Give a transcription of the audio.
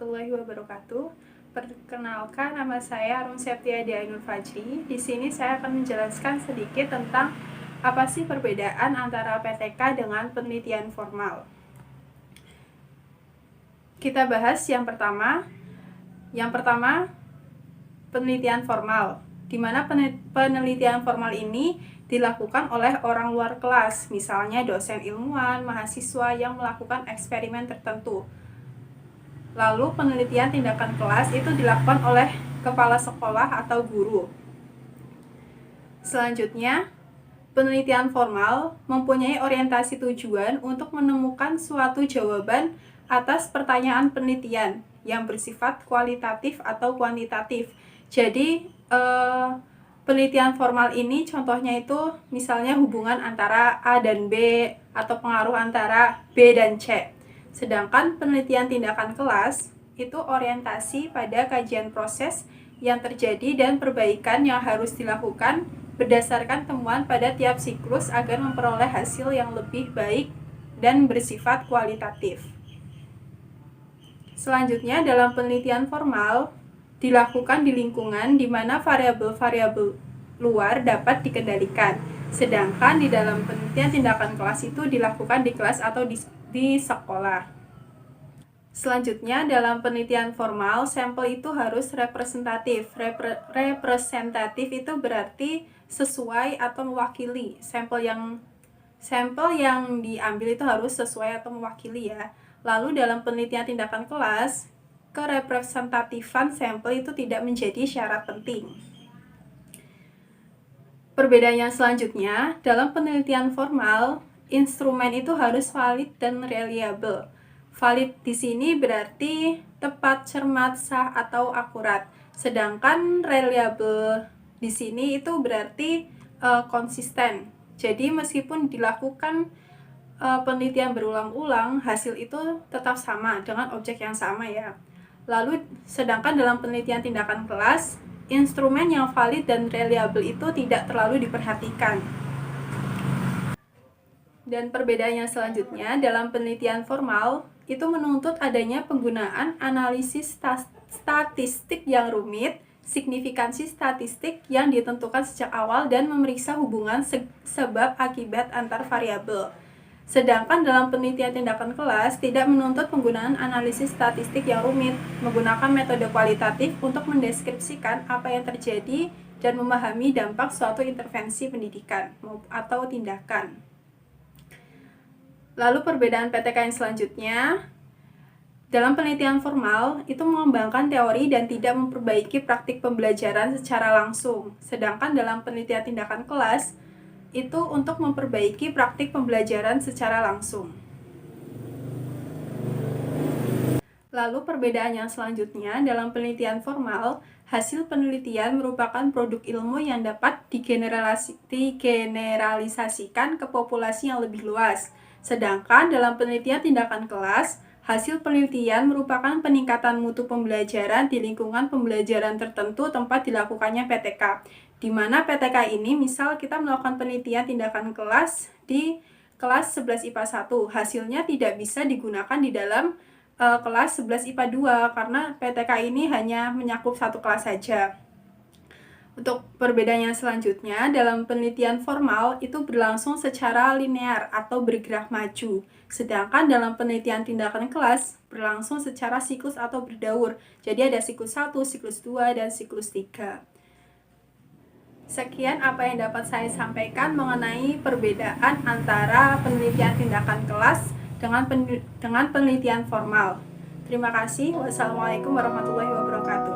warahmatullahi wabarakatuh. Perkenalkan, nama saya Arum Septiadia Ainur Fajri. Di sini saya akan menjelaskan sedikit tentang apa sih perbedaan antara PTK dengan penelitian formal. Kita bahas yang pertama. Penelitian formal, di mana penelitian formal ini dilakukan oleh orang luar kelas, misalnya dosen ilmuwan, mahasiswa yang melakukan eksperimen tertentu. Lalu penelitian tindakan kelas itu dilakukan oleh kepala sekolah atau guru. Selanjutnya, penelitian formal mempunyai orientasi tujuan untuk menemukan suatu jawaban atas pertanyaan penelitian yang bersifat kualitatif atau kuantitatif. Jadi, penelitian formal ini contohnya itu misalnya hubungan antara A dan B atau pengaruh antara B dan C. Sedangkan penelitian tindakan kelas itu orientasi pada kajian proses yang terjadi dan perbaikan yang harus dilakukan berdasarkan temuan pada tiap siklus agar memperoleh hasil yang lebih baik dan bersifat kualitatif. Selanjutnya, dalam penelitian formal dilakukan di lingkungan di mana variabel-variabel luar dapat dikendalikan. Sedangkan di dalam penelitian tindakan kelas itu dilakukan di kelas atau di sekolah. Selanjutnya, dalam penelitian formal, sampel itu harus representatif. Representatif itu berarti sesuai atau mewakili. Sampel yang diambil itu harus sesuai atau mewakili ya. Lalu dalam penelitian tindakan kelas, kerepresentatifan sampel itu tidak menjadi syarat penting. Perbedaan yang selanjutnya, dalam penelitian formal, instrumen itu harus valid dan reliable. Valid di sini berarti tepat, cermat, sah, atau akurat. Sedangkan reliable di sini itu berarti konsisten. Jadi meskipun dilakukan penelitian berulang-ulang, hasil itu tetap sama dengan objek yang sama ya. Lalu sedangkan dalam penelitian tindakan kelas, instrumen yang valid dan reliable itu tidak terlalu diperhatikan. Dan perbedaan yang selanjutnya, dalam penelitian formal itu menuntut adanya penggunaan analisis statistik yang rumit, signifikansi statistik yang ditentukan sejak awal, dan memeriksa hubungan sebab akibat antar variabel. Sedangkan dalam penelitian tindakan kelas tidak menuntut penggunaan analisis statistik yang rumit, menggunakan metode kualitatif untuk mendeskripsikan apa yang terjadi dan memahami dampak suatu intervensi pendidikan atau tindakan. Lalu perbedaan PTK yang selanjutnya, dalam penelitian formal itu mengembangkan teori dan tidak memperbaiki praktik pembelajaran secara langsung. Sedangkan dalam penelitian tindakan kelas itu untuk memperbaiki praktik pembelajaran secara langsung. Lalu perbedaan yang selanjutnya, dalam penelitian formal, hasil penelitian merupakan produk ilmu yang dapat digeneralisasikan ke populasi yang lebih luas. Sedangkan dalam penelitian tindakan kelas, hasil penelitian merupakan peningkatan mutu pembelajaran di lingkungan pembelajaran tertentu tempat dilakukannya PTK. Di mana PTK ini, misal kita melakukan penelitian tindakan kelas di kelas 11 IPA 1, hasilnya tidak bisa digunakan di dalam kelas 11 IPA 2 karena PTK ini hanya menyakup satu kelas saja. Untuk perbedaan yang selanjutnya, dalam penelitian formal itu berlangsung secara linear atau bergerak maju. Sedangkan dalam penelitian tindakan kelas berlangsung secara siklus atau berdaur. Jadi ada siklus 1, siklus 2, dan siklus 3. Sekian apa yang dapat saya sampaikan mengenai perbedaan antara penelitian tindakan kelas dengan penelitian formal. Terima kasih. Wassalamualaikum warahmatullahi wabarakatuh.